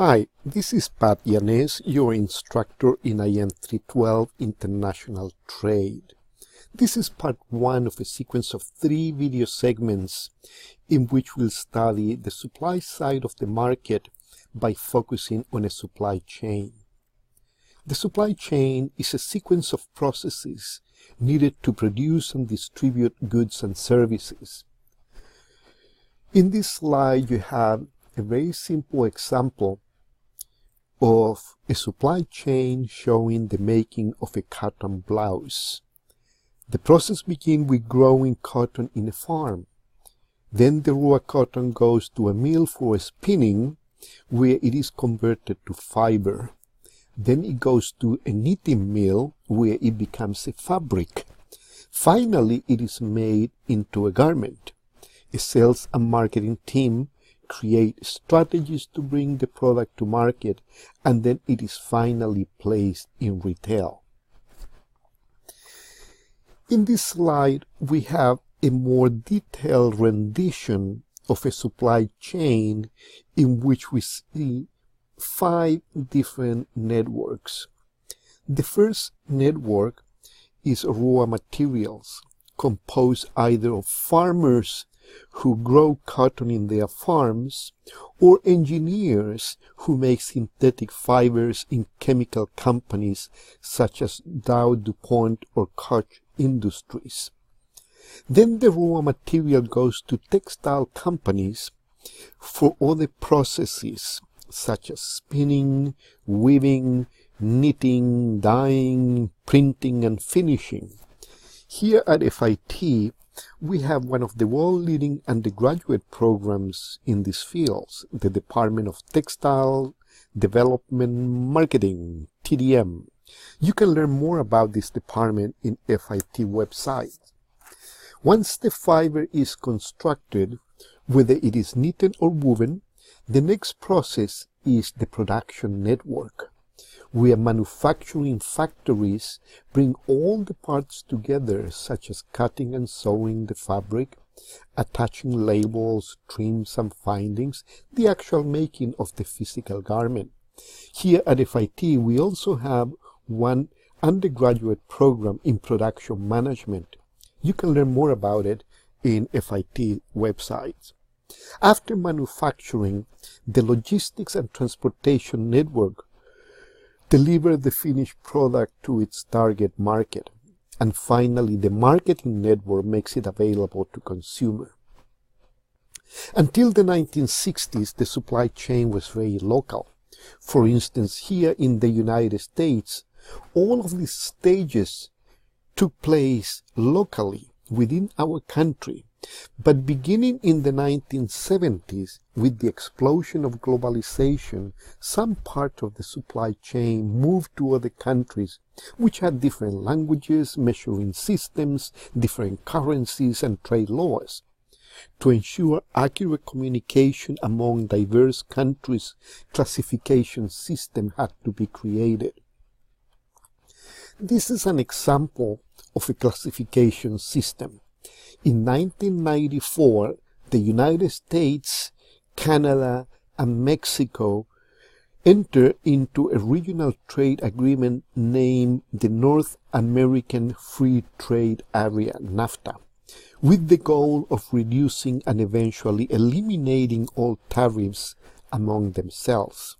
Hi, this is Pat Yanes, your instructor in IN 312 International Trade. This is part 1 of a sequence of 3 video segments in which we'll study the supply side of the market by focusing on a supply chain. The supply chain is a sequence of processes needed to produce and distribute goods and services. In this slide, you have a very simple example of a supply chain showing the making of a cotton blouse. The process begins with growing cotton in a farm. Then the raw cotton goes to a mill for spinning, where it is converted to fiber. Then it goes to a knitting mill, where it becomes a fabric. Finally, it is made into a garment. A sales and marketing team create strategies to bring the product to market, and then it is finally placed in retail. In this slide, we have a more detailed rendition of a supply chain in which we see 5 different networks. The first network is raw materials, composed either of farmers who grow cotton in their farms, or engineers who make synthetic fibers in chemical companies such as Dow, DuPont, or Koch Industries. Then the raw material goes to textile companies for other processes such as spinning, weaving, knitting, dyeing, printing, and finishing. Here at FIT, we have one of the world-leading undergraduate programs in these fields, the Department of Textile Development Marketing, TDM. You can learn more about this department in FIT website. Once the fiber is constructed, whether it is knitted or woven, the next process is the production network, where manufacturing factories bring all the parts together, such as cutting and sewing the fabric, attaching labels, trims, and findings, the actual making of the physical garment. Here at FIT, we also have one undergraduate program in production management. You can learn more about it in FIT websites. After manufacturing, the logistics and transportation network deliver the finished product to its target market. And finally, the marketing network makes it available to consumer. Until the 1960s, the supply chain was very local. For instance, here in the United States, all of these stages took place locally within our country. But beginning in the 1970s, with the explosion of globalization, some part of the supply chain moved to other countries which had different languages, measuring systems, different currencies, and trade laws. To ensure accurate communication among diverse countries, classification system had to be created. This is an example of a classification system. In 1994, the United States, Canada, and Mexico entered into a regional trade agreement named the North American Free Trade Area, NAFTA, with the goal of reducing and eventually eliminating all tariffs among themselves.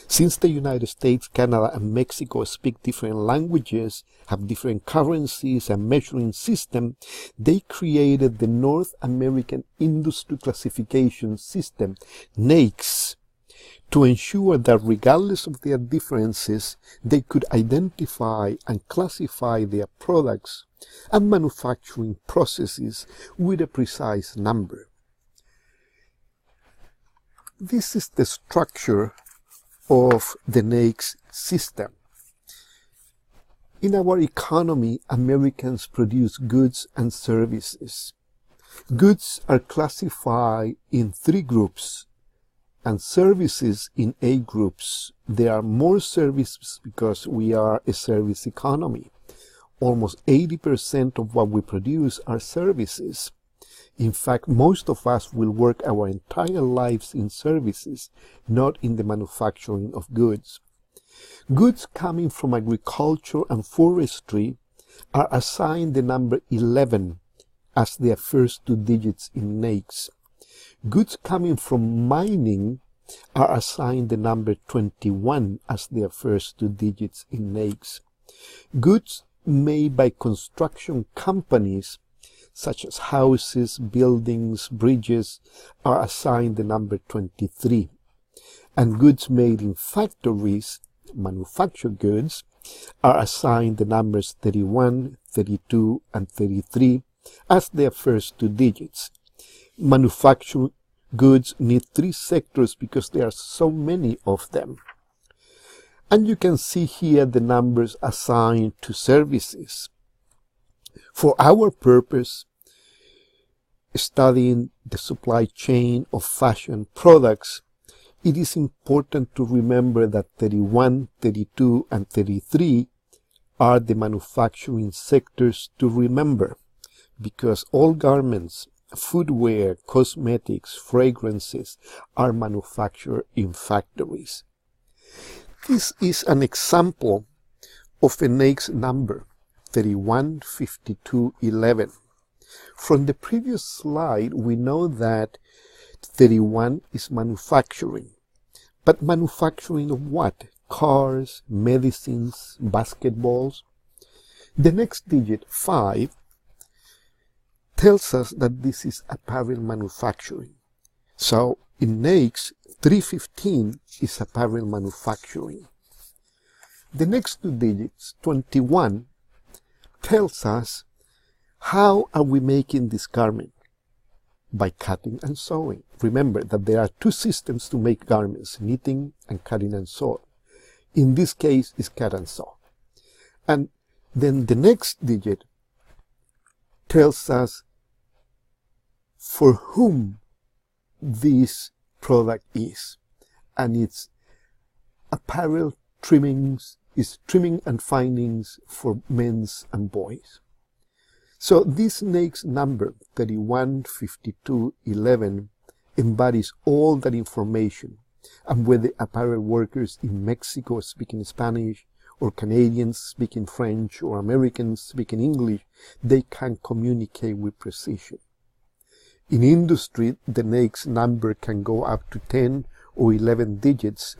Since the United States, Canada, and Mexico speak different languages, have different currencies and measuring systems, they created the North American Industry Classification System, NAICs, to ensure that regardless of their differences, they could identify and classify their products and manufacturing processes with a precise number. This is the structure of the NAICS system. In our economy, Americans produce goods and services. Goods are classified in 3 groups and services in 8 groups. There are more services because we are a service economy. Almost 80% of what we produce are services. In fact, most of us will work our entire lives in services, not in the manufacturing of goods. Goods coming from agriculture and forestry are assigned the number 11 as their first two digits in NAICs. Goods coming from mining are assigned the number 21 as their first two digits in NAICs. Goods made by construction companies, such as houses, buildings, bridges, are assigned the number 23. And goods made in factories, manufactured goods, are assigned the numbers 31, 32, and 33 as their first two digits. Manufactured goods need three sectors because there are so many of them. And you can see here the numbers assigned to services. For our purpose, studying the supply chain of fashion products, it is important to remember that 31, 32, and 33 are the manufacturing sectors to remember, because all garments, footwear, cosmetics, fragrances are manufactured in factories. This is an example of a NAICS number, 315211. From the previous slide, we know that 31 is manufacturing. But manufacturing of what? Cars, medicines, basketballs? The next digit, 5, tells us that this is apparel manufacturing. So in NAICS, 315 is apparel manufacturing. The next two digits, 21, tells us how are we making this garment? By cutting and sewing. Remember that there are two systems to make garments, knitting and cutting and sewing. In this case, is cut and sew. And then the next digit tells us for whom this product is. And it's apparel trimmings, is trimming and findings for men's and boys. So this NAICS number, 315211, embodies all that information, and whether apparel workers in Mexico speaking Spanish, or Canadians speaking French, or Americans speaking English, they can communicate with precision. In industry, the NAICS number can go up to 10 or 11 digits,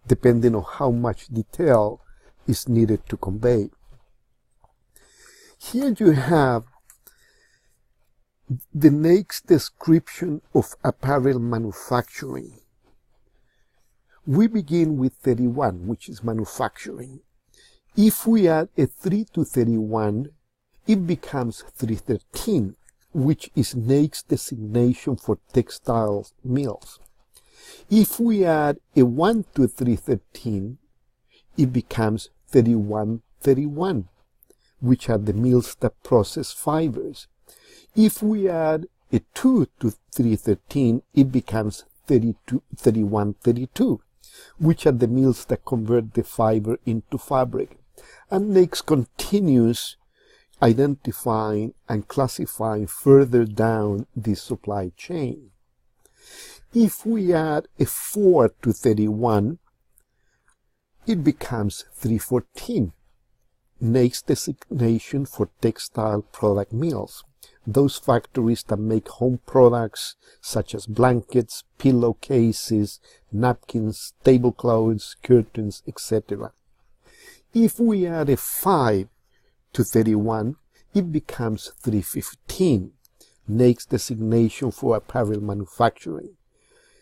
depending on how much detail is needed to convey. Here you have the NAICS description of apparel manufacturing. We begin with 31, which is manufacturing. If we add a 3 to 31, it becomes 313, which is NAICS designation for textile mills. If we add a 1 to 313, it becomes 3131, which are the mills that process fibers. If we add a 2 to 313, it becomes 3132, which are the mills that convert the fiber into fabric. And NAICS continues identifying and classifying further down the supply chain. If we add a 4 to 31, it becomes 314, NAICS designation for textile product mills. Those factories that make home products such as blankets, pillowcases, napkins, tablecloths, curtains, etc. If we add a 5 to 31, it becomes 315, NAICS designation for apparel manufacturing.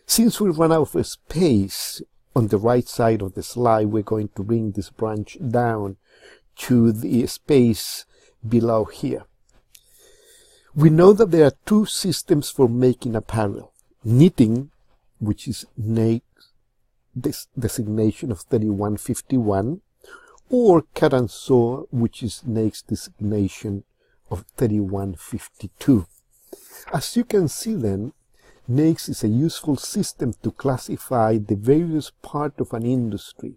Since we run out of space on the right side of the slide, we're going to bring this branch down to the space below here. We know that there are two systems for making apparel. Knitting, which is NAICS designation of 3151, or cut and sew, which is NAICS designation of 3152. As you can see then, NAICS is a useful system to classify the various parts of an industry.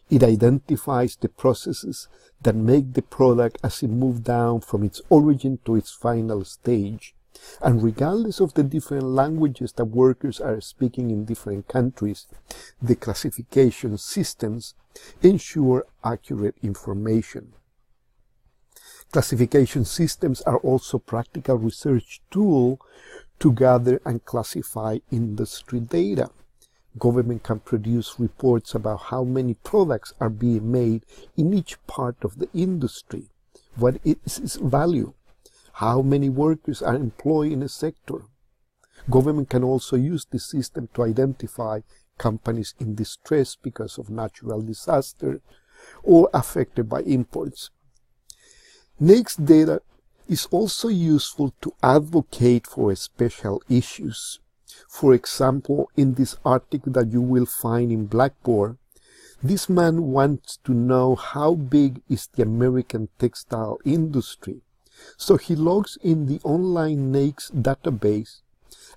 It identifies the processes that make the product as it moves down from its origin to its final stage. And regardless of the different languages that workers are speaking in different countries, the classification systems ensure accurate information. Classification systems are also practical research tools to gather and classify industry data. Government can produce reports about how many products are being made in each part of the industry, what is its value, how many workers are employed in a sector. Government can also use this system to identify companies in distress because of natural disaster or affected by imports. NAICS data is also useful to advocate for special issues. For example, in this article that you will find in Blackboard, this man wants to know how big is the American textile industry. So he logs in the online NAICS database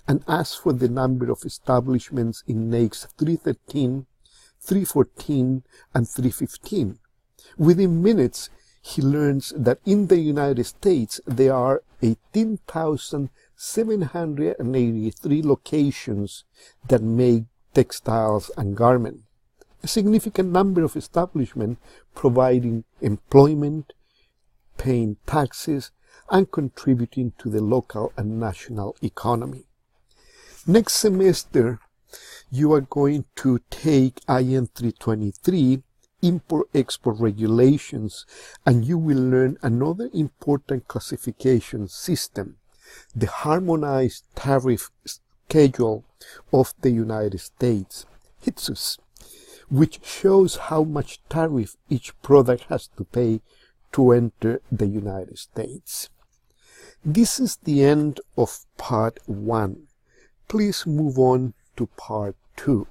and asks for the number of establishments in NAICS 313, 314, and 315. Within minutes, he learns that in the United States there are 18,783 locations that make textiles and garments, a significant number of establishments providing employment, paying taxes, and contributing to the local and national economy. Next semester, you are going to take IN 323, Import-Export Regulations, and you will learn another important classification system, the Harmonized Tariff Schedule of the United States, HTSUS, which shows how much tariff each product has to pay to enter the United States. This is the end of part 1. Please move on to part 2.